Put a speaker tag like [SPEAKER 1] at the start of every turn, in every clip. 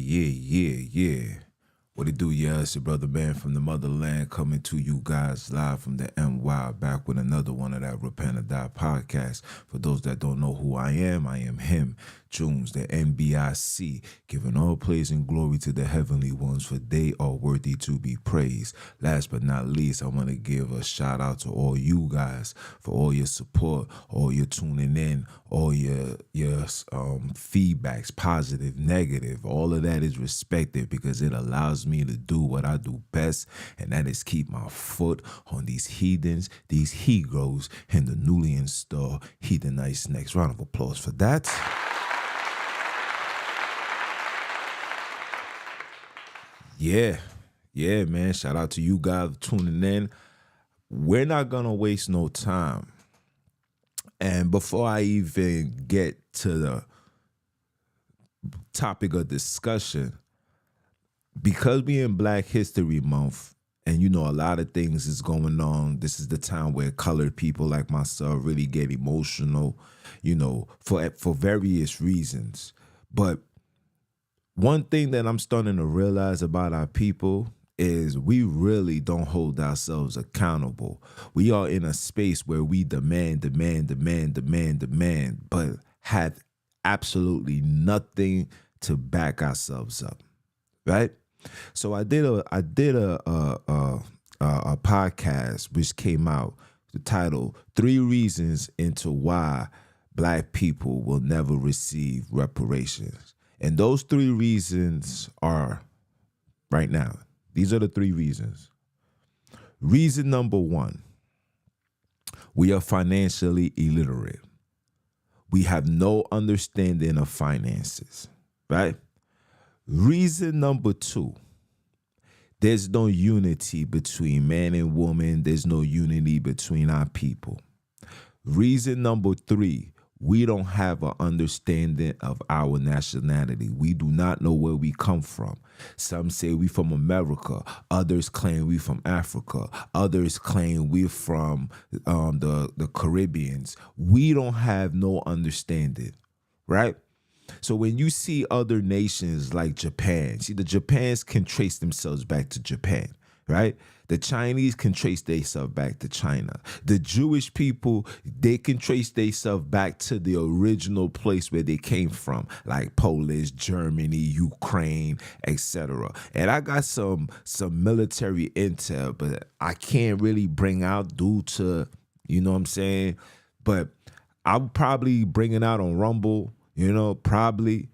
[SPEAKER 1] Yeah. What it do, yeah? It's your brother man from the motherland coming to you guys live from the NY, back with another one of that Repent or Die podcast. For those that don't know who I am him, Jones, the NBIC, giving all praise and glory to the heavenly ones, for they are worthy to be praised. Last but not least, I want to give a shout out to all you guys for all your support, all your tuning in, all your feedbacks, positive, negative. All of that is respected because it allows me to do what I do best, and that is keep my foot on these heathens, these Hebrews, and the newly installed Heathenites. Next round of applause for that. Yeah, man. Shout out to you guys tuning in. We're not gonna waste no time. And before I even get to the topic of discussion, because we in Black History Month, and a lot of things is going on, this is the time where colored people like myself really get emotional, for various reasons. But one thing that I'm starting to realize about our people is we really don't hold ourselves accountable. We are in a space where we demand, but have absolutely nothing to back ourselves up, right? So I did a podcast which came out, the title 3 Reasons into Why Black People Will Never Receive Reparations. And those 3 reasons are right now. These are the 3 reasons. Reason number 1, we are financially illiterate. We have no understanding of finances, right? Reason number 2, there's no unity between man and woman. There's no unity between our people. Reason number 3, we don't have an understanding of our nationality. We do not know where we come from. Some say we from America. Others claim we from Africa. Others claim we're from the Caribbeans. We don't have no understanding, right? So when you see other nations like Japan, the Japans can trace themselves back to Japan, right? The Chinese can trace themselves back to China. The Jewish people, they can trace themselves back to the original place where they came from, like Polish, Germany, Ukraine, etc. And I got some military intel, but I can't really bring out due to, what I'm saying? But I'll probably bring it out on Rumble, probably.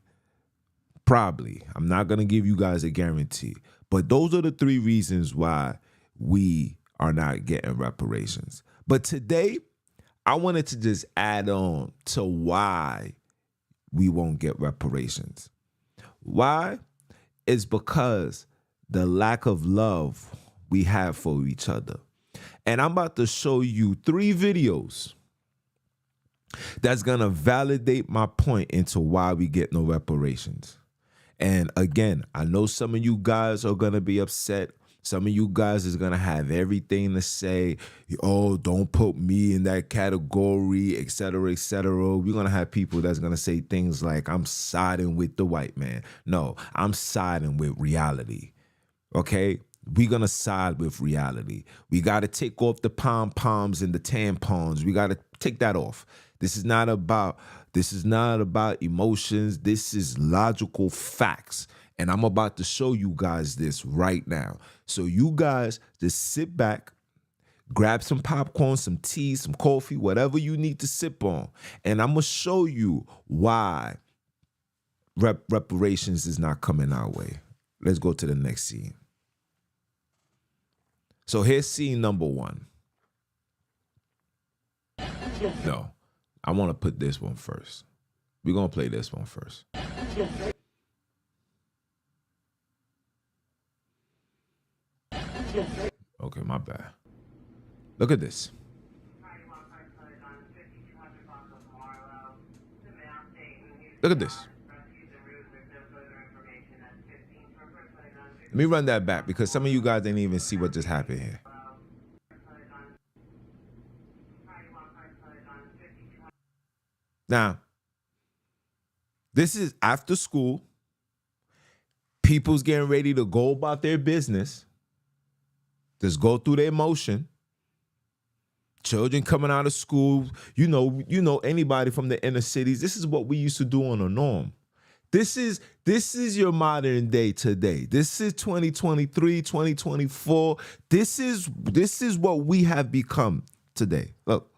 [SPEAKER 1] I'm not going to give you guys a guarantee. But those are the 3 reasons why we are not getting reparations. But today, I wanted to just add on to why we won't get reparations. Why? It's because the lack of love we have for each other. And I'm about to show you 3 videos that's going to validate my point into why we get no reparations. And again, I know some of you guys are going to be upset. Some of you guys is going to have everything to say, oh, don't put me in that category, et cetera, et cetera. We're going to have people that's going to say things like, I'm siding with the white man. No, I'm siding with reality, okay? We're going to side with reality. We got to take off the pom-poms and the tampons. We got to take that off. This is not about emotions. This is logical facts. And I'm about to show you guys this right now. So you guys just sit back, grab some popcorn, some tea, some coffee, whatever you need to sip on. And I'm going to show you why reparations is not coming our way. Let's go to the next scene. So here's scene number 1. No, I want to put this one first. We're going to play this one first. Okay, my bad. Look at this. Look at this. Let me run that back because some of you guys didn't even see what just happened here. Now, this is after school. People's getting ready to go about their business. Just go through their motion. Children coming out of school, you know anybody from the inner cities. This is what we used to do on a norm. This is your modern day today. This is 2023, 2024. This is what we have become today. Look.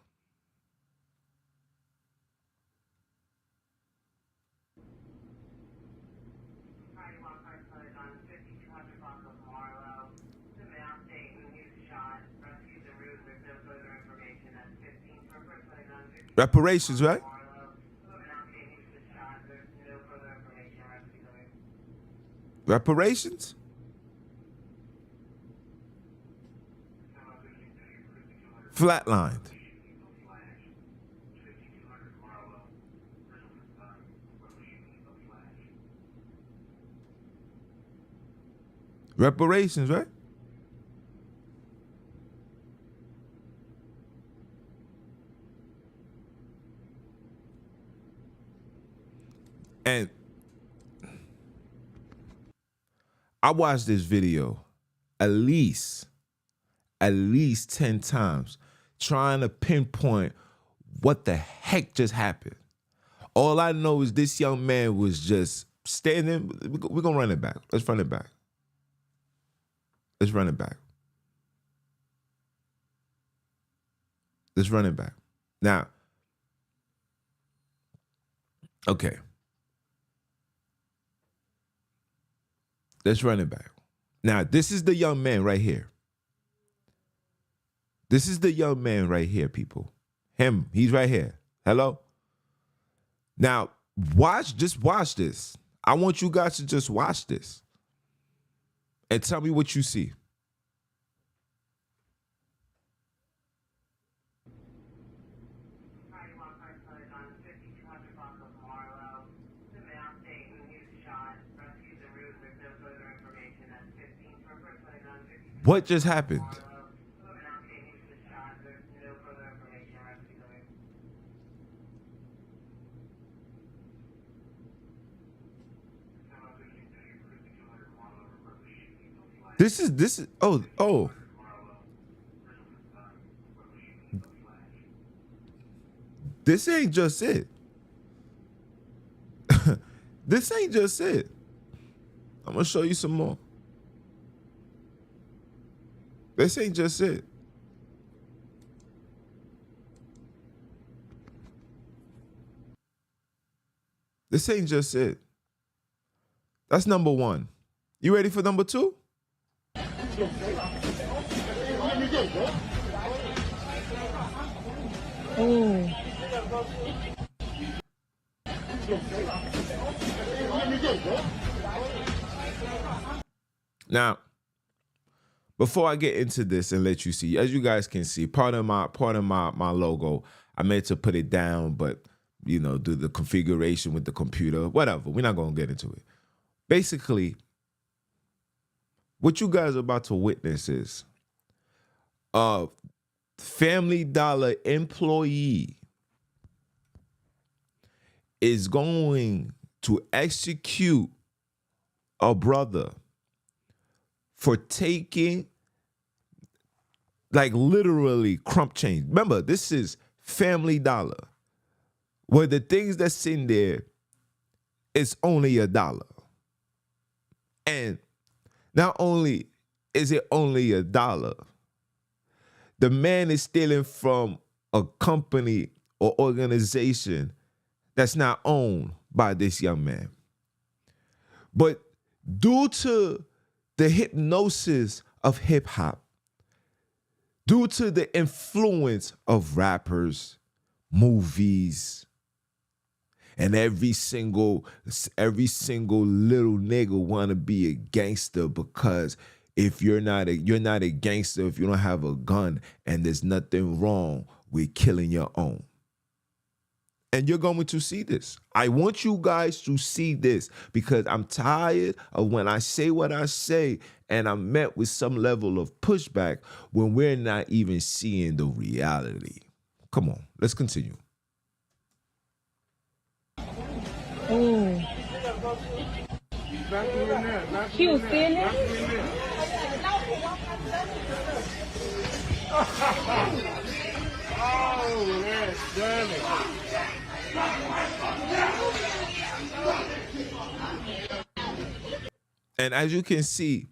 [SPEAKER 1] Reparations, right? Reparations? Flatlined. Reparations, right? And I watched this video at least 10 times trying to pinpoint what the heck just happened. All I know is this young man was just standing. We're going to run it back. Let's run it back. Let's run it back. Let's run it back. Now, okay. Let's run it back. Now, this is the young man right here. This is the young man right here, people. Him, he's right here. Hello? Now, just watch this. I want you guys to just watch this and tell me what you see. What just happened? This is oh. This ain't just it. This ain't just it. I'm gonna show you some more. This ain't just it. This ain't just it. That's number one. You ready for number two?
[SPEAKER 2] Oh.
[SPEAKER 1] Now, before I get into this and let you see, as you guys can see, part of my logo, I meant to put it down, but do the configuration with the computer, whatever. We're not gonna get into it. Basically, what you guys are about to witness is a Family Dollar employee is going to execute a brother for taking, like, literally crump change. Remember, this is Family Dollar, where the things that's in there is only $1. And not only is it only $1, the man is stealing from a company or organization that's not owned by this young man. But due to the hypnosis of hip hop, due to the influence of rappers, movies, and every single little nigga wanna be a gangster, because if you're not a gangster if you don't have a gun, and there's nothing wrong with killing your own. And you're going to see this. I want you guys to see this, because I'm tired of when I say what I say and I'm met with some level of pushback when we're not even seeing the reality. Come on, let's continue.
[SPEAKER 2] Oh. She was feeling.
[SPEAKER 3] Oh, that's dirty.
[SPEAKER 1] And as you can see,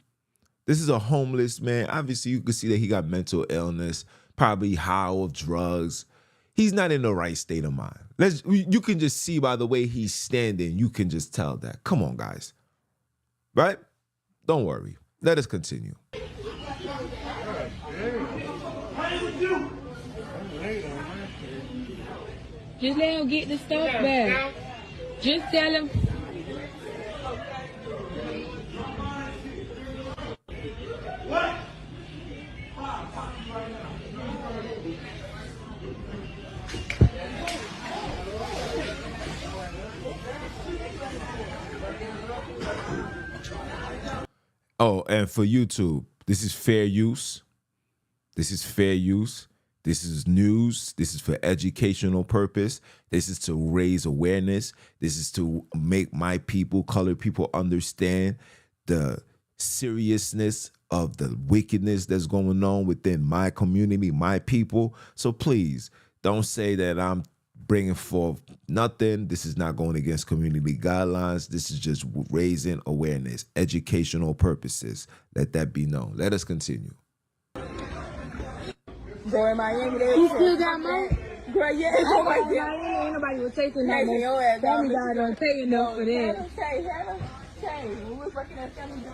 [SPEAKER 1] this is a homeless man. Obviously, you can see that he got mental illness, probably high off drugs. He's not in the right state of mind. You can just see by the way he's standing, you can just tell that. Come on, guys. Right? Don't worry. Let us continue.
[SPEAKER 2] Just let him get the stuff back. Just tell him.
[SPEAKER 1] Oh, and for YouTube, this is fair use. This is fair use. This is news. This is for educational purpose. This is to raise awareness. This is to make my people, colored people, understand the seriousness of the wickedness that's going on within my community, my people. So please don't say that I'm bringing forth nothing. This is not going against community guidelines. This is just raising awareness, educational purposes. Let that be known. Let us continue.
[SPEAKER 4] Boy, in Miami, they
[SPEAKER 2] You still got more?
[SPEAKER 4] Girl, yeah, it's on my dick.
[SPEAKER 2] Ain't nobody was taking that
[SPEAKER 4] Hey, your
[SPEAKER 2] much.
[SPEAKER 4] ass,
[SPEAKER 2] Family
[SPEAKER 4] dog,
[SPEAKER 2] guy
[SPEAKER 4] but
[SPEAKER 2] don't
[SPEAKER 4] you
[SPEAKER 2] pay enough for that.
[SPEAKER 4] Hey, when we was working at Family Guy,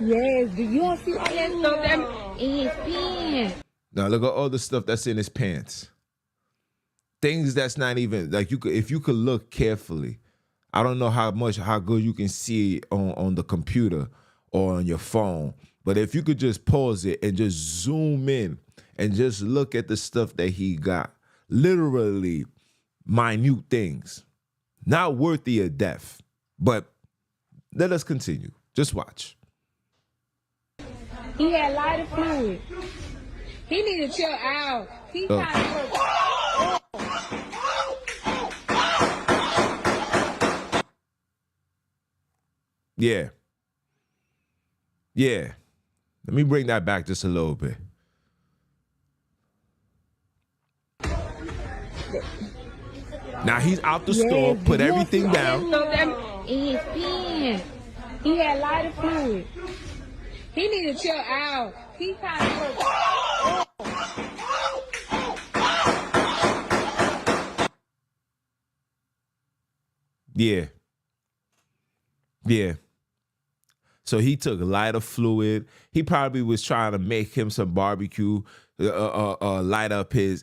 [SPEAKER 2] Yes, do you don't see all that stuff that in his pen?
[SPEAKER 1] Now look at all the stuff that's in his pants. Things that's not even like if you could look carefully. I don't know how good you can see on the computer or on your phone, but if you could just pause it and just zoom in and just look at the stuff that he got, literally minute things, not worthy of death. But let us continue. Just watch.
[SPEAKER 2] He had lighter fluid. He need to chill out. He kind of.
[SPEAKER 1] Yeah. Yeah. Let me bring that back just a little bit. Now he's out the store, put everything down.
[SPEAKER 2] In his pen. He had lighter fluid. He need to chill out. He kind of.
[SPEAKER 1] Yeah. Yeah. So he took lighter fluid. He probably was trying to make him some barbecue, light up his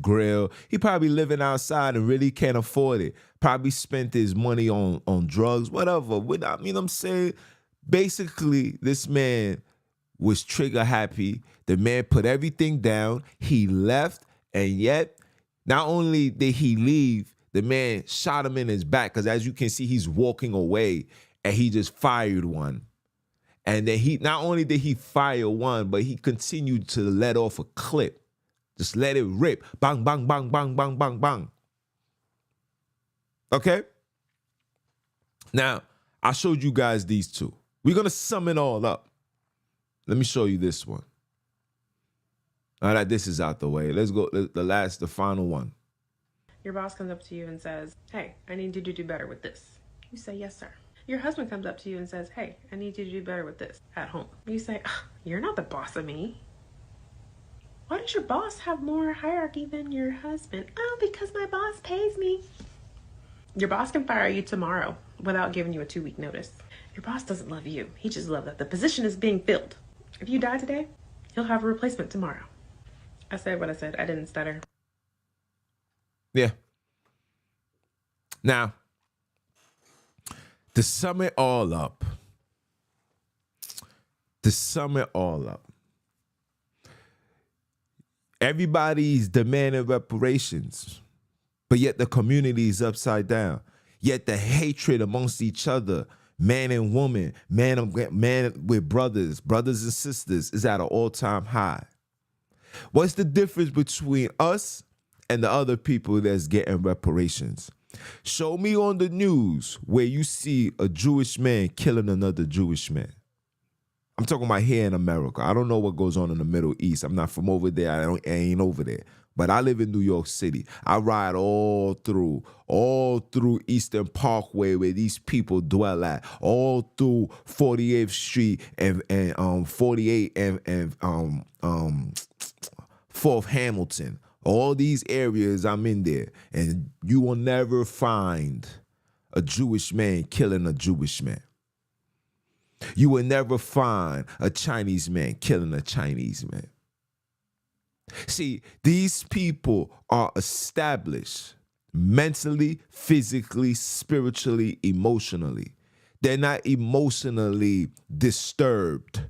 [SPEAKER 1] grill. He probably living outside and really can't afford it. Probably spent his money on drugs, whatever. I mean, I'm saying, basically, this man was trigger happy. The man put everything down. He left, and yet, not only did he leave, the man shot him in his back, because as you can see, he's walking away, and he just fired one. And then not only did he fire one, but he continued to let off a clip. Just let it rip. Bang, bang, bang, bang, bang, bang, bang. Okay? Now, I showed you guys these two. We're going to sum it all up. Let me show you this one. All right, this is out the way. Let's go, the final one.
[SPEAKER 5] Your boss comes up to you and says, hey, I need you to do better with this. You say, yes, sir. Your husband comes up to you and says, hey, I need you to do better with this at home. You say, you're not the boss of me. Why does your boss have more hierarchy than your husband? Oh, because my boss pays me. Your boss can fire you tomorrow without giving you a 2-week notice. Your boss doesn't love you. He just loves that the position is being filled. If you die today, he'll have a replacement tomorrow. I said what I said. I didn't stutter.
[SPEAKER 1] Yeah. Now, to sum it all up, everybody's demanding reparations, but yet the community is upside down. Yet the hatred amongst each other, man and woman, man with brothers and sisters, is at an all-time high. What's the difference between us and the other people that's getting reparations? Show me on the news where you see a Jewish man killing another Jewish man. I'm talking about here in America. I don't know what goes on in the Middle East. I'm not from over there. I ain't over there. But I live in New York City. I ride all through Eastern Parkway where these people dwell at, all through 48th Street and 48 and 4th Hamilton. All these areas I'm in there, and you will never find a Jewish man killing a Jewish man. You will never find a Chinese man killing a Chinese man. See, these people are established mentally, physically, spiritually, emotionally. They're not emotionally disturbed.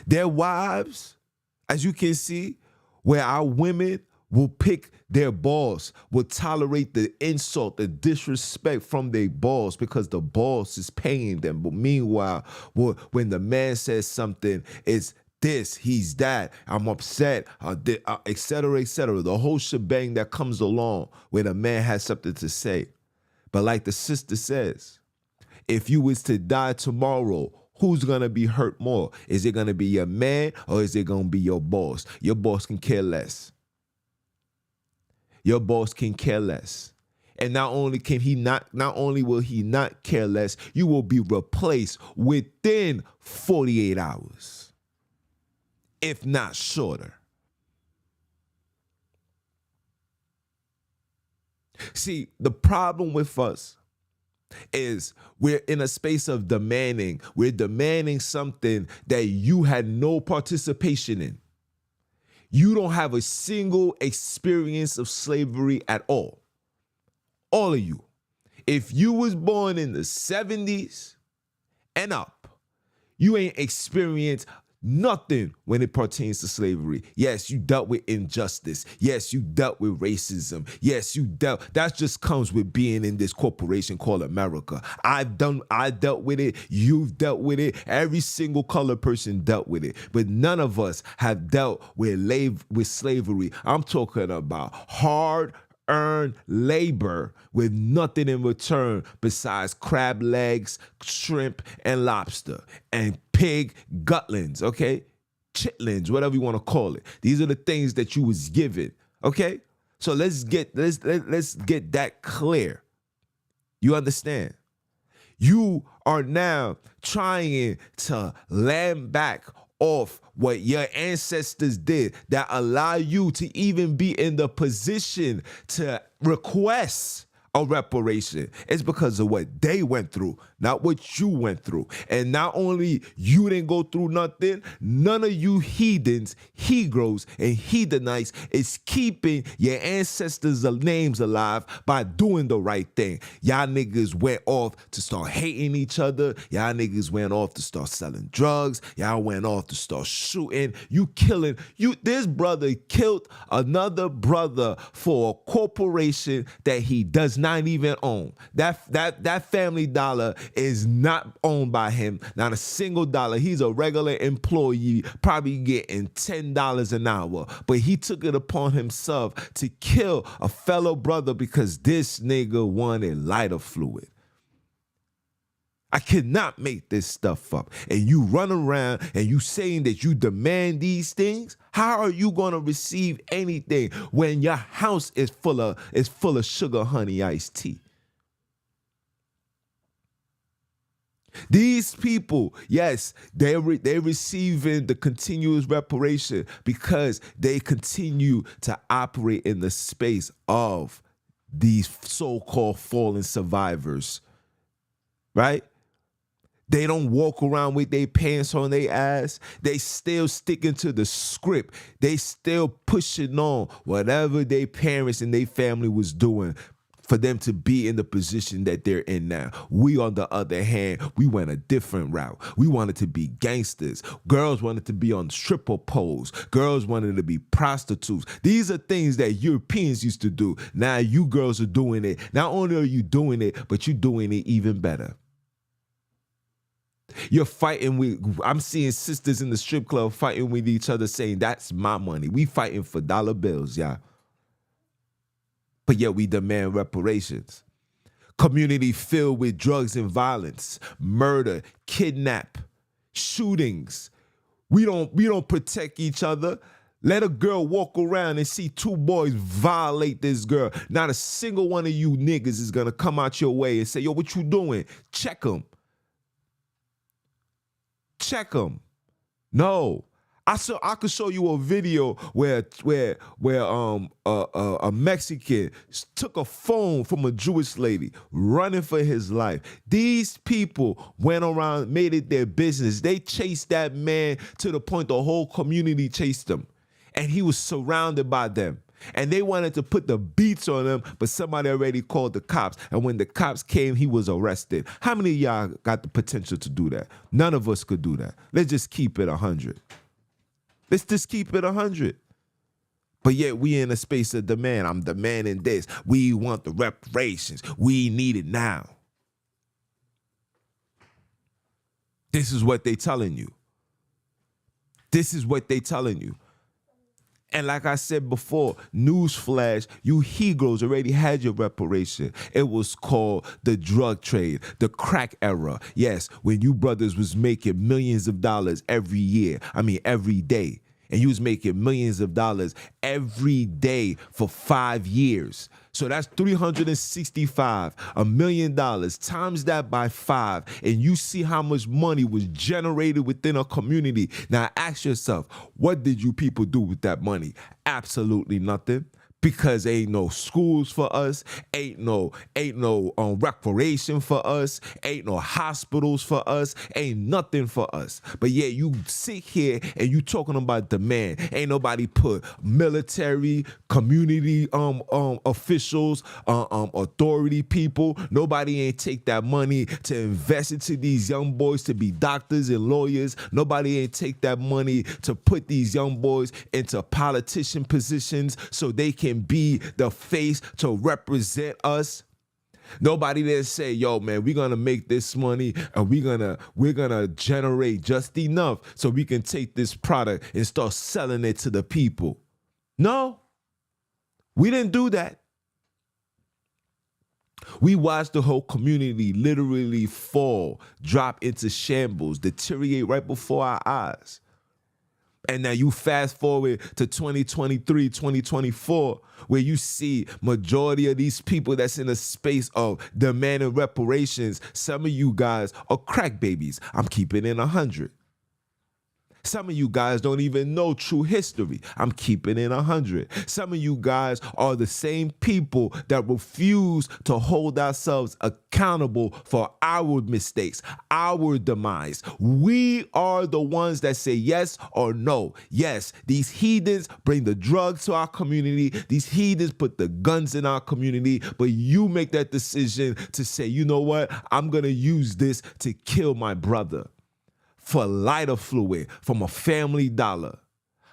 [SPEAKER 1] Their wives, as you can see, where our women will pick their boss, will tolerate the insult, the disrespect from their boss because the boss is paying them. But meanwhile, when the man says something, it's this, he's that, I'm upset, et cetera, et cetera. The whole shebang that comes along when a man has something to say. But like the sister says, if you was to die tomorrow, who's going to be hurt more? Is it going to be your man or is it going to be your boss? Your boss can care less. Your boss can care less. And not only will he not care less, you will be replaced within 48 hours, if not shorter. See, the problem with us is we're in a space of demanding. We're demanding something that you had no participation in. You don't have a single experience of slavery at all. All of you. If you was born in the 70s and up, you ain't experienced nothing when it pertains to slavery. Yes, you dealt with injustice. Yes, you dealt with racism. Yes, that just comes with being in this corporation called America. I dealt with it. You've dealt with it. Every single colored person dealt with it. But none of us have dealt with slavery. I'm talking about hard-earned labor with nothing in return besides crab legs, shrimp, and lobster, and pig gutlins, okay? Chitlins, whatever you want to call it. These are the things that you was given, okay? So let's get that clear. You understand? You are now trying to land back off what your ancestors did that allow you to even be in the position to request a reparation. It's because of what they went through, not what you went through. And not only you didn't go through nothing, none of you heathens, Hebrews, and heathenites is keeping your ancestors' names alive by doing the right thing. Y'all niggas went off to start hating each other. Y'all niggas went off to start selling drugs. Y'all went off to start shooting. This brother killed another brother for a corporation that he does not even own. That family dollar is not owned by him, not a single dollar. He's a regular employee, probably getting $10 an hour, but he took it upon himself to kill a fellow brother because this nigga wanted lighter fluid. I cannot make this stuff up. And you run around and you saying that you demand these things? How are you going to receive anything when your house is full of sugar, honey, iced tea? These people, yes, they're receiving the continuous reparation because they continue to operate in the space of these so-called fallen survivors, right? They don't walk around with their pants on their ass. They still sticking to the script. They still pushing on whatever their parents and their family was doing for them to be in the position that they're in now. We, on the other hand, we went a different route. We wanted to be gangsters. Girls wanted to be on stripper poles. Girls wanted to be prostitutes. These are things that Europeans used to do. Now you girls are doing it. Not only are you doing it, but you're doing it even better. You're fighting with, I'm seeing sisters in the strip club fighting with each other saying, that's my money. We fighting for dollar bills, y'all. But yet we demand reparations. Community filled with drugs and violence, murder, kidnap, shootings. We don't protect each other. Let a girl walk around and see two boys violate this girl. Not a single one of you niggas is gonna come out your way and say, yo, what you doing? Check them. Check them. No. I could show you a video where a Mexican took a phone from a Jewish lady running for his life. These people went around, made it their business. They chased that man to the point the whole community chased him. And he was surrounded by them. And they wanted to put the beats on him, but somebody already called the cops. And when the cops came, he was arrested. How many of y'all got the potential to do that? None of us could do that. Let's just keep it 100. Let's just keep it 100. But yet we in a space of demand. I'm demanding this. We want the reparations. We need it now. This is what they telling you. This is what they telling you. And like I said before, newsflash, you Hebrews already had your reparation. It was called the drug trade, the crack era. Yes, when you brothers was making millions of dollars every day. And you was making millions of dollars every day for 5 years. So that's 365, $1 million, times that by 5, and you see how much money was generated within a community. Now ask yourself, what did you people do with that money? Absolutely nothing. Because ain't no schools for us, ain't no recreation for us, ain't no hospitals for us, ain't nothing for us. But yeah, you sit here and you talking about demand. Ain't nobody put military, community officials, authority people. Nobody ain't take that money to invest into these young boys to be doctors and lawyers. Nobody ain't take that money to put these young boys into politician positions so they can be the face to represent us. Nobody there say, yo, man, we're gonna make this money and we're gonna generate just enough so we can take this product and start selling it to the people. No, we didn't do that. We watched the whole community literally fall, drop into shambles, deteriorate right before our eyes. And now you fast forward to 2023, 2024, where you see majority of these people that's in a space of demanding reparations. Some of you guys are crack babies. I'm keeping it 100. Some of you guys don't even know true history. I'm keeping it 100. Some of you guys are the same people that refuse to hold ourselves accountable for our mistakes, our demise. We are the ones that say yes or no. Yes, these heathens bring the drugs to our community. These heathens put the guns in our community. But you make that decision to say, you know what? I'm going to use this to kill my brother. For lighter fluid from a Family Dollar.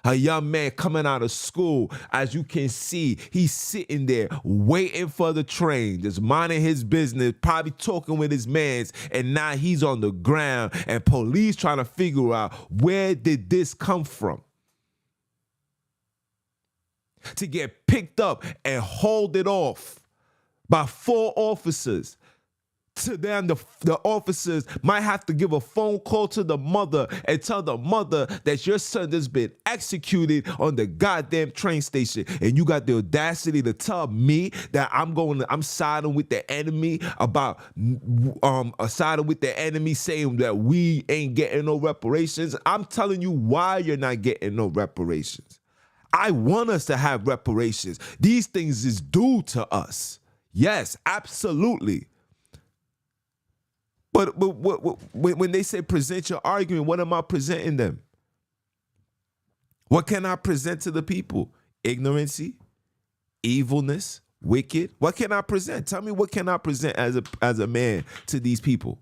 [SPEAKER 1] A young man coming out of school, as you can see, he's sitting there waiting for the train, just minding his business, probably talking with his mans, and now he's on the ground and police trying to figure out where did this come from? To get picked up and hauled it off by 4 officers. To them, the officers might have to give a phone call to the mother and tell the mother that your son has been executed on the goddamn train station. And you got the audacity to tell me that I'm siding with the enemy about siding with the enemy saying that we ain't getting no reparations. I'm telling you why you're not getting no reparations. I want us to have reparations. These things is due to us. Yes, absolutely. But when they say present your argument, what am I presenting them? What can I present to the people? Ignorancy, evilness, wicked. What can I present? Tell me, what can I present as a man to these people?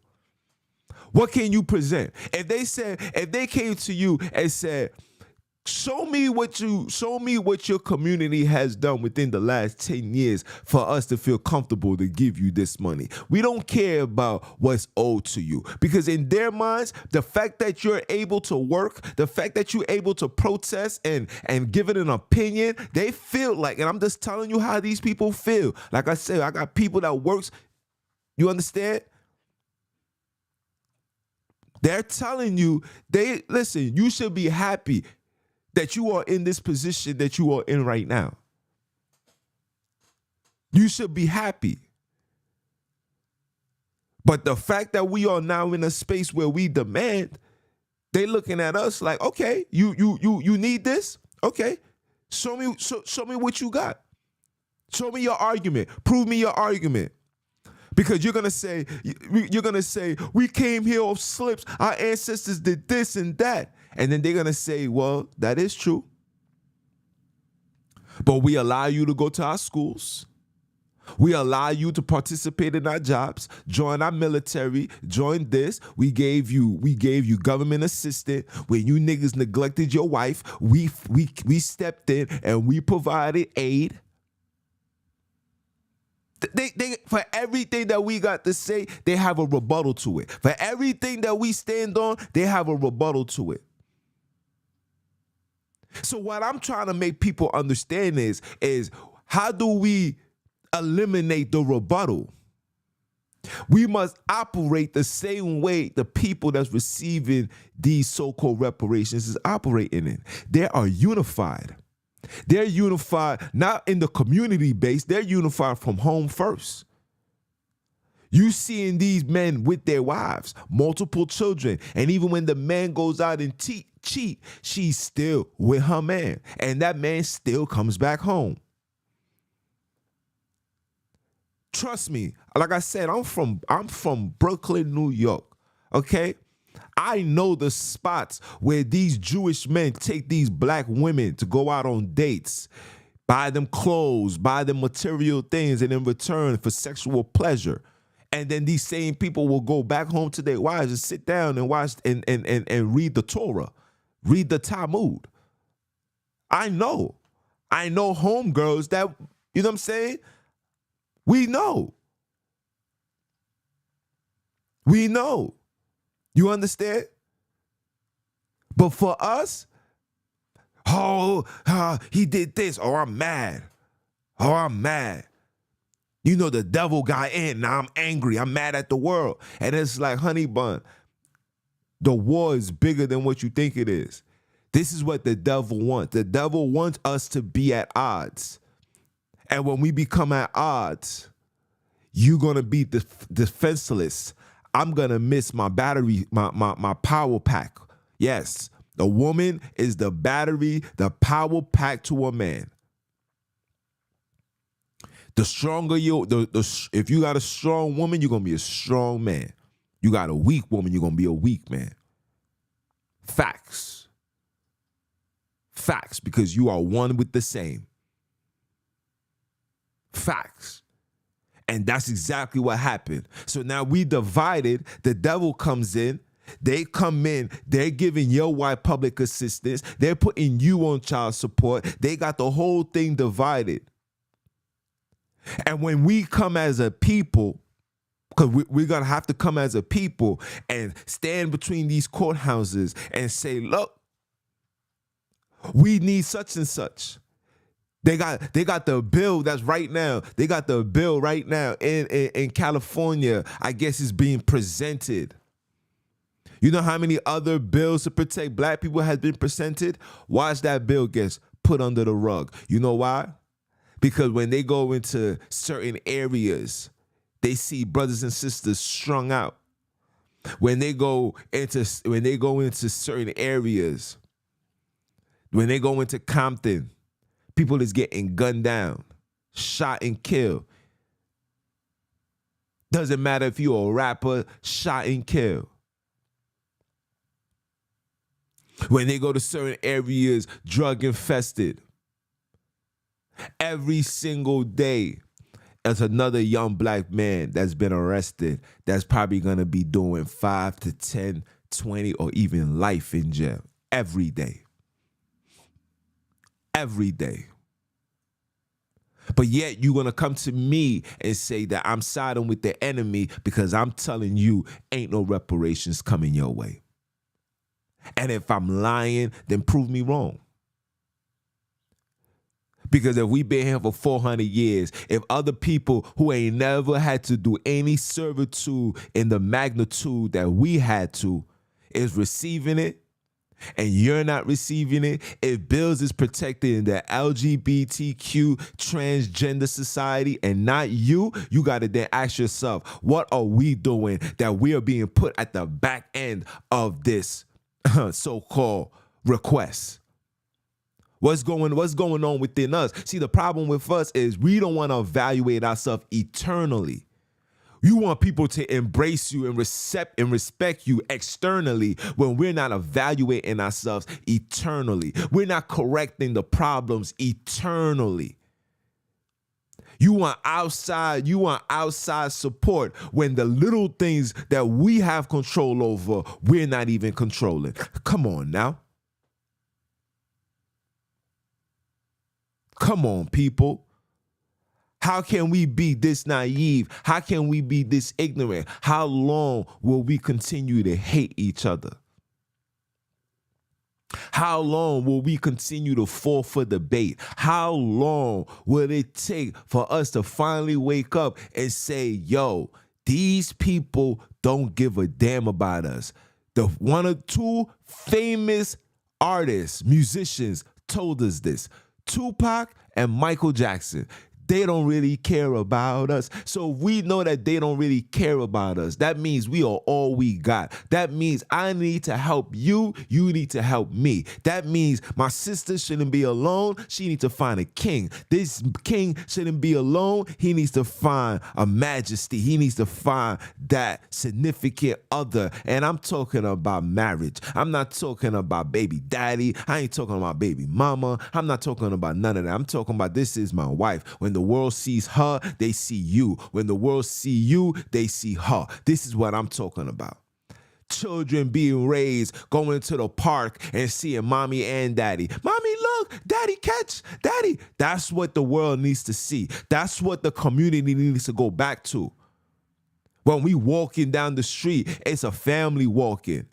[SPEAKER 1] What can you present? If they came to you and said, Show me what your community has done within the last 10 years for us to feel comfortable to give you this money. We don't care about what's owed to you, because in their minds, the fact that you're able to work, the fact that you're able to protest and give it an opinion, they feel like, and I'm just telling you how these people feel. Like I said, I got people that works, you understand? They're telling you, listen, you should be happy that you are in this position that you are in right now. You should be happy. But the fact that we are now in a space where we demand, they looking at us like, okay, you need this? Okay. Show me what you got. Show me your argument. Prove me your argument. Because you're gonna say, we came here off slips. Our ancestors did this and that. And then they're gonna say, well, that is true. But we allow you to go to our schools. We allow you to participate in our jobs, join our military, join this. We gave you government assistance. When you niggas neglected your wife, we stepped in and we provided aid. They for everything that we got to say, they have a rebuttal to it. For everything that we stand on, they have a rebuttal to it. So what I'm trying to make people understand is how do we eliminate the rebuttal? We must operate the same way the people that's receiving these so-called reparations is operating in. They are unified. They're unified not in the community base. They're unified from home first. You seeing these men with their wives, multiple children, and even when the man goes out and cheat, she's still with her man, and that man still comes back home. Trust me, like I said, I'm from Brooklyn, New York. Okay, I know the spots where these Jewish men take these black women to go out on dates, buy them clothes, buy them material things, and in return for sexual pleasure. And then these same people will go back home to their wives and sit down and watch and read the Torah, read the Talmud. I know homegirls that, you know what I'm saying? We know. You understand? But for us, he did this. Oh, I'm mad. You know, the devil got in. Now I'm angry. I'm mad at the world. And it's like, honey bun, the war is bigger than what you think it is. This is what the devil wants. The devil wants us to be at odds. And when we become at odds, you're going to be defenseless. I'm going to miss my battery, my power pack. Yes, the woman is the battery, the power pack to a man. The stronger if you got a strong woman, you're going to be a strong man. You got a weak woman, you're going to be a weak man. Facts, because you are one with the same. Facts. And that's exactly what happened. So now we divided. The devil comes in. They come in. They're giving your wife public assistance. They're putting you on child support. They got the whole thing divided. And when we come as a people, because we're going to have to come as a people and stand between these courthouses and say, look, we need such and such. They got the bill that's right now. They got the bill right now in California. I guess it's being presented. You know how many other bills to protect black people has been presented? Watch that bill gets put under the rug. You know why? Because when they go into certain areas, they see brothers and sisters strung out. When they go into certain areas, when they go into Compton, people is getting gunned down, shot and killed. Doesn't matter if you're a rapper, shot and killed. When they go to certain areas, drug infested. Every single day, there's another young black man that's been arrested that's probably going to be doing 5 to 10, 20, or even life in jail every day. every day. But yet you're going to come to me and say that I'm siding with the enemy because I'm telling you ain't no reparations coming your way. And if I'm lying, then prove me wrong. Because if we've been here for 400 years, if other people who ain't never had to do any servitude in the magnitude that we had to is receiving it, and you're not receiving it, if Bills is protected in the LGBTQ transgender society and not you, you got to then ask yourself, what are we doing that we are being put at the back end of this so-called request? What's going on within us? See, the problem with us is we don't want to evaluate ourselves eternally. You want people to embrace you and respect you externally when we're not evaluating ourselves eternally. We're not correcting the problems eternally. You want outside support when the little things that we have control over, we're not even controlling. Come on now. Come on, people. How can we be this naive? How can we be this ignorant? How long will we continue to hate each other? How long will we continue to fall for debate? How long will it take for us to finally wake up and say, yo, these people don't give a damn about us? The one or two famous artists, musicians told us this. Tupac and Michael Jackson. They don't really care about us. So we know that they don't really care about us. That means we are all we got. That means I need to help you. You need to help me. That means my sister shouldn't be alone. She needs to find a king. This king shouldn't be alone. He needs to find a majesty. He needs to find that significant other. And I'm talking about marriage. I'm not talking about baby daddy. I ain't talking about baby mama. I'm not talking about none of that. I'm talking about this is my wife. When the world sees her, they see you. When the world see you, they see her. This is what I'm talking about. Children being raised, going to the park and seeing mommy and daddy. Mommy, look, daddy catch, daddy. That's what the world needs to see. That's what the community needs to go back to. When we walking down the street, it's a family walking.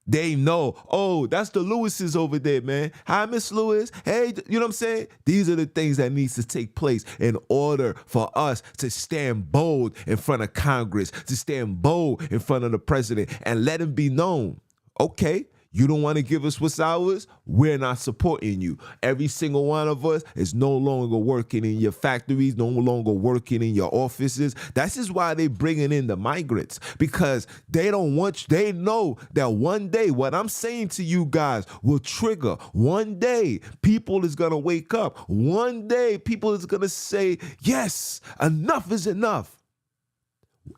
[SPEAKER 1] They know, oh, that's the Lewises over there, man. Hi, Miss Lewis. Hey, you know what I'm saying? These are the things that needs to take place in order for us to stand bold in front of Congress, to stand bold in front of the president and let him be known. Okay, you don't want to give us what's ours? We're not supporting you. Every single one of us is no longer working in your factories, no longer working in your offices. That's just why they bringing in the migrants, because they don't want, they know that one day what I'm saying to you guys will trigger. One day people is going to wake up. One day people is going to say, yes, enough is enough.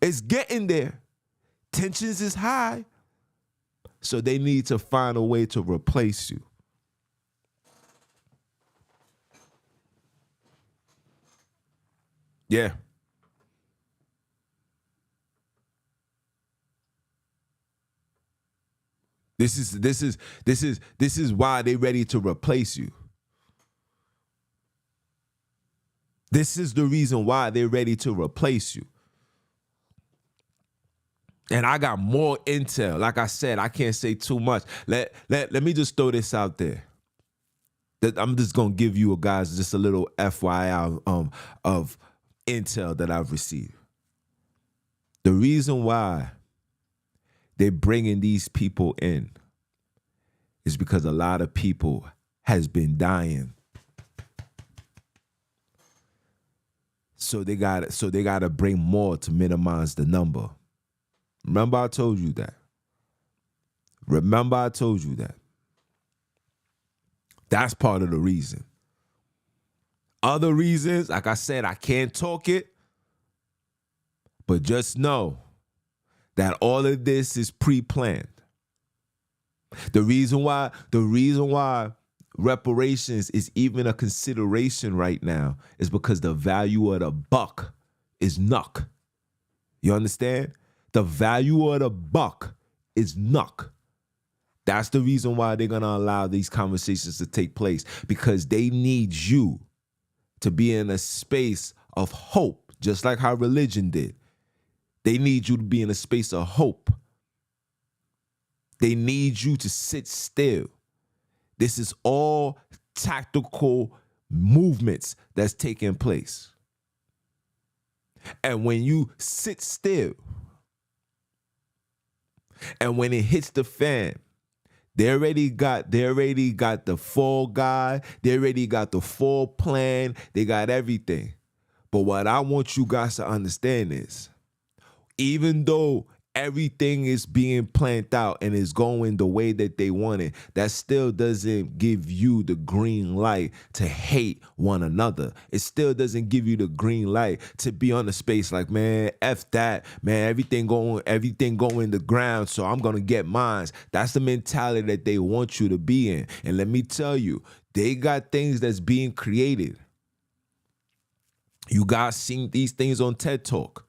[SPEAKER 1] It's getting there. Tensions is high. So they need to find a way to replace you. Yeah. This is why they're ready to replace you. This is the reason why they're ready to replace you. And I got more intel. Like I said, I can't say too much. Let me just throw this out there. I'm just going to give you guys just a little FYI of intel that I've received. The reason why they're bringing these people in is because a lot of people has been dying. So they got to bring more to minimize the number. Remember I told you that. That's part of the reason. Other reasons, like I said, I can't talk it. But just know that all of this is pre-planned. The reason why reparations is even a consideration right now is because the value of the buck is nuck. You understand? The value of the buck is nuck. That's the reason why they're going to allow these conversations to take place, because they need you to be in a space of hope, just like how religion did. They need you to be in a space of hope. They need you to sit still. This is all tactical movements that's taking place. And when you sit still, and when it hits the fan, they already got the fall guy, they already got the fall plan, they got everything. But what I want you guys to understand is, even though everything is being planned out and is going the way that they want it, that still doesn't give you the green light to hate one another. It still doesn't give you the green light to be on the space like, man, F that, man, everything going the ground, so I'm gonna get mines. That's the mentality that they want you to be in. And let me tell you, they got things that's being created. You guys seen these things on TED Talk,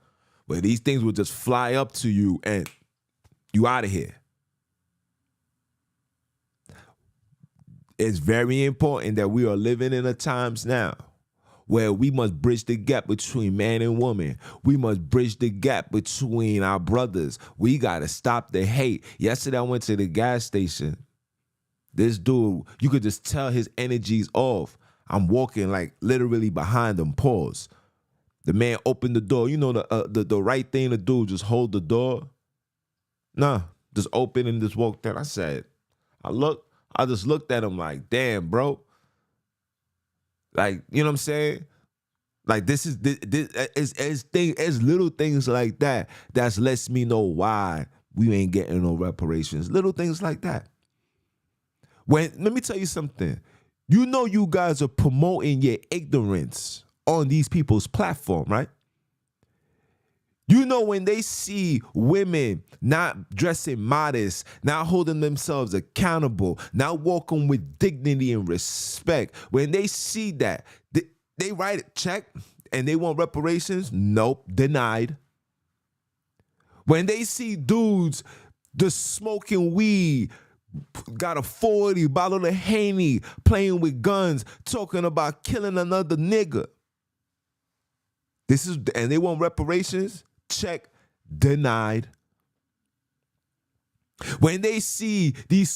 [SPEAKER 1] where these things will just fly up to you and you out of here. It's very important that we are living in a times now where we must bridge the gap between man and woman. We must bridge the gap between our brothers. We got to stop the hate. Yesterday I went to the gas station. This dude, you could just tell his energy's off. I'm walking like literally behind him, pause. The man opened the door. You know the right thing to do, just hold the door. Nah, just open and just walk there. I just looked at him like, damn, bro. Like, you know what I'm saying? Like, this is little things like that that lets me know why we ain't getting no reparations. Little things like that. Let me tell you something. You know you guys are promoting your ignorance on these people's platform, right? You know when they see women not dressing modest, not holding themselves accountable, not walking with dignity and respect, when they see that, they write it, check, and they want reparations? Nope, denied. When they see dudes just smoking weed, got a 40 bottle of Henny, playing with guns, talking about killing another nigga, and they want reparations? Check, denied. When they see these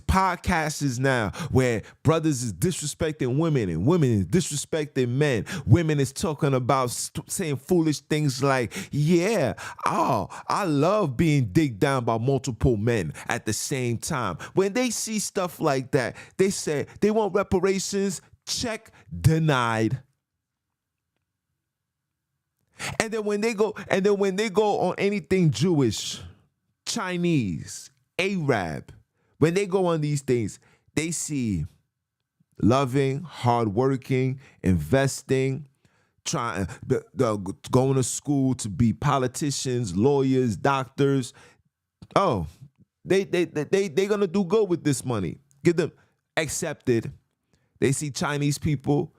[SPEAKER 1] podcasts now where brothers is disrespecting women and women is disrespecting men, women is talking about saying foolish things like, yeah, I love being digged down by multiple men at the same time. When they see stuff like that, they say they want reparations? Check, denied. And then when they go on anything Jewish, Chinese, Arab, when they go on these things, they see loving, hardworking, investing, going to school to be politicians, lawyers, doctors. Oh, they gonna do good with this money. Get them accepted. They see Chinese people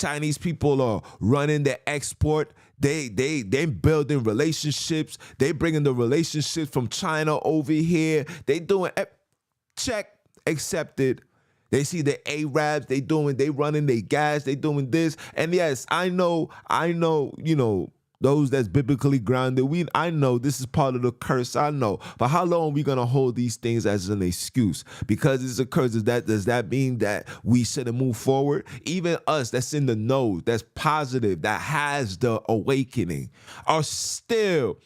[SPEAKER 1] are running the export. They building relationships. They bringing the relationships from China over here. They doing check, accepted. They see the Arabs. They running their gas. They doing this. And yes, I know. You know, those that's biblically grounded. I know this is part of the curse. I know. But how long are we gonna hold these things as an excuse? Because it's a curse. Does that mean that we shouldn't move forward? Even us that's in the know, that's positive, that has the awakening, are still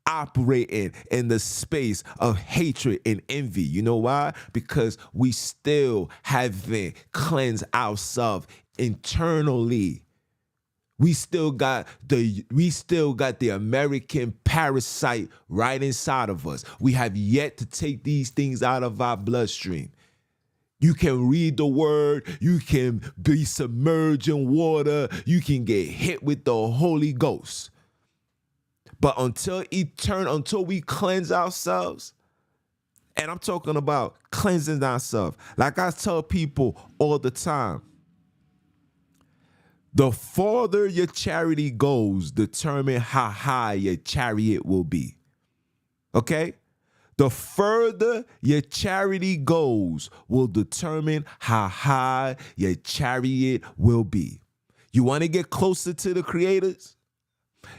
[SPEAKER 1] operating in the space of hatred and envy. You know why? Because we still haven't cleansed ourselves internally. We still got the American parasite right inside of us. We have yet to take these things out of our bloodstream. You can read the word, you can be submerged in water, you can get hit with the Holy Ghost. But until we cleanse ourselves, and I'm talking about cleansing ourselves, like I tell people all the time, the farther your charity goes, determine how high your chariot will be. Okay? The further your charity goes will determine how high your chariot will be. You want to get closer to the creators?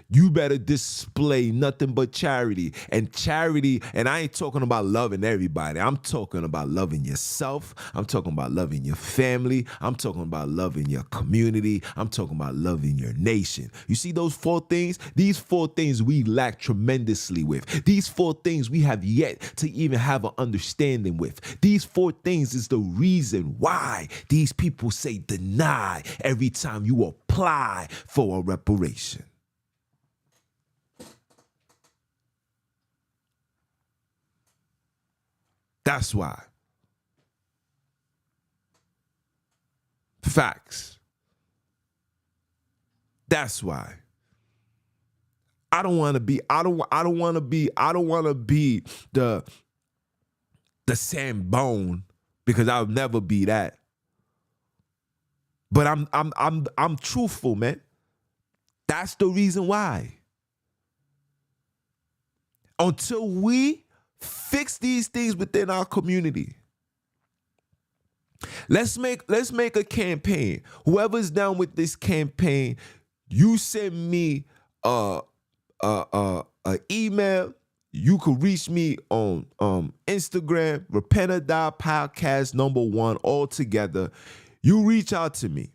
[SPEAKER 1] You better display nothing but charity. And charity, and I ain't talking about loving everybody. I'm talking about loving yourself. I'm talking about loving your family. I'm talking about loving your community. I'm talking about loving your nation. You see those 4 things? These 4 things we lack tremendously with. These 4 things we have yet to even have an understanding with. These 4 things is the reason why these people say deny every time you apply for a reparation. That's why. Facts. That's why. I don't want to be the sandbone, because I'll never be that. But I'm truthful, man. That's the reason why. Until we fix these things within our community. Let's make a campaign. Whoever's down with this campaign, you send me a email. You can reach me on Instagram, Repenter.podcast #1 all together. You reach out to me.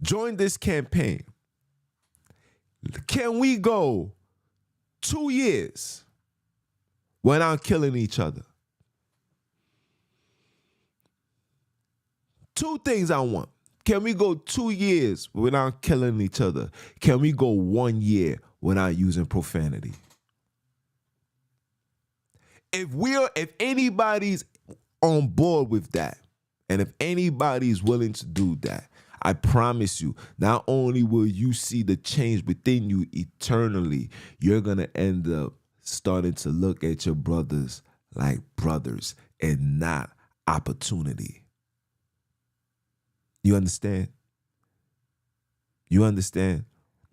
[SPEAKER 1] Join this campaign. Can we go 2 years without killing each other? 2 things I want. Can we go 2 years without killing each other? Can we go 1 year without using profanity? If anybody's on board with that, and if anybody's willing to do that, I promise you, not only will you see the change within you eternally, you're going to end up starting to look at your brothers like brothers and not opportunity. You understand? You understand?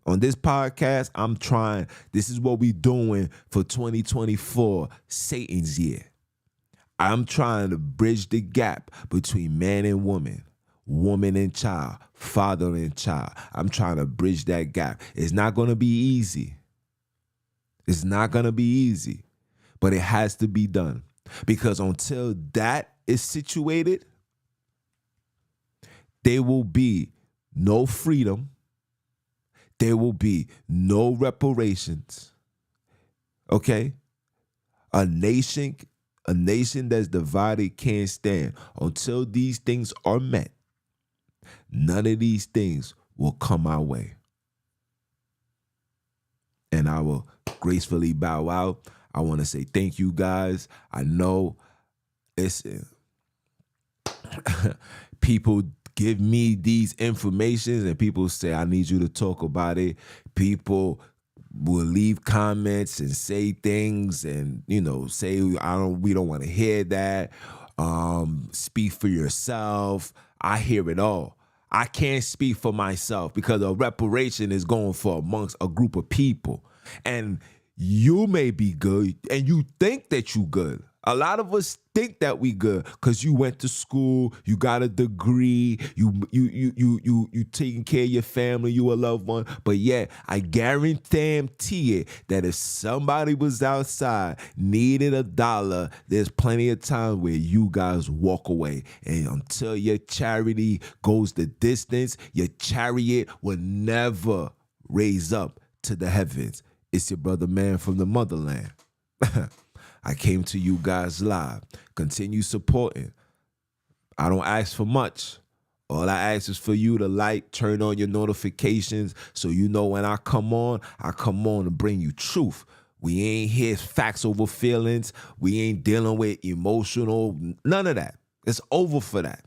[SPEAKER 1] On this podcast, I'm trying, this is what we doing for 2024, Satan's year. I'm trying to bridge the gap between man and woman, woman and child, father and child. I'm trying to bridge that gap. It's not going to be easy. It's not going to be easy, but it has to be done. Because until that is situated, there will be no freedom. There will be no reparations. Okay? A nation that's divided can't stand. Until these things are met, none of these things will come our way. And I will gracefully bow out. I want to say thank you guys. I know it's people give me these informations and people say, I need you to talk about it. People will leave comments and say things and, say, we don't want to hear that. Speak for yourself. I hear it all. I can't speak for myself because a reparation is going for amongst a group of people. And you may be good and you think that you good. A lot of us think that we good because you went to school, you got a degree, you taking care of your family, you a loved one. But yet, I guarantee it that if somebody was outside, needed $1, there's plenty of time where you guys walk away. And until your charity goes the distance, your chariot will never raise up to the heavens. It's your brother man from the motherland. I came to you guys live. Continue supporting. I don't ask for much. All I ask is for you to like, turn on your notifications so you know when I come on to bring you truth. We ain't here facts over feelings. We ain't dealing with emotional, none of that. It's over for that.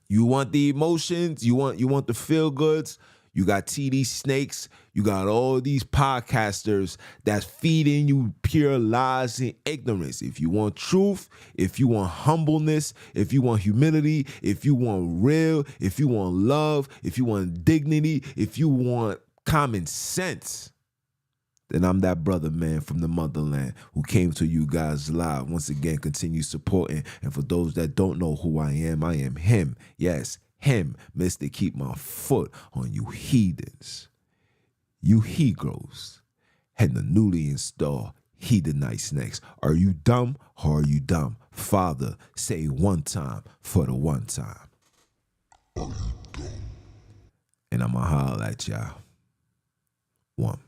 [SPEAKER 1] You want the emotions, you want the feel goods. You got TD Snakes. You got all these podcasters that's feeding you pure lies and ignorance. If you want truth, if you want humbleness, if you want humility, if you want real, if you want love, if you want dignity, if you want common sense, then I'm that brother, man, from the motherland who came to you guys live. Once again, continue supporting. And for those that don't know who I am him. Yes, him, Mr. Keep My Foot on you heathens, you he-gros, and the newly installed Hedonites next. Are you dumb or are you dumb? Father, say one time for the one time. And I'ma holler at y'all. One.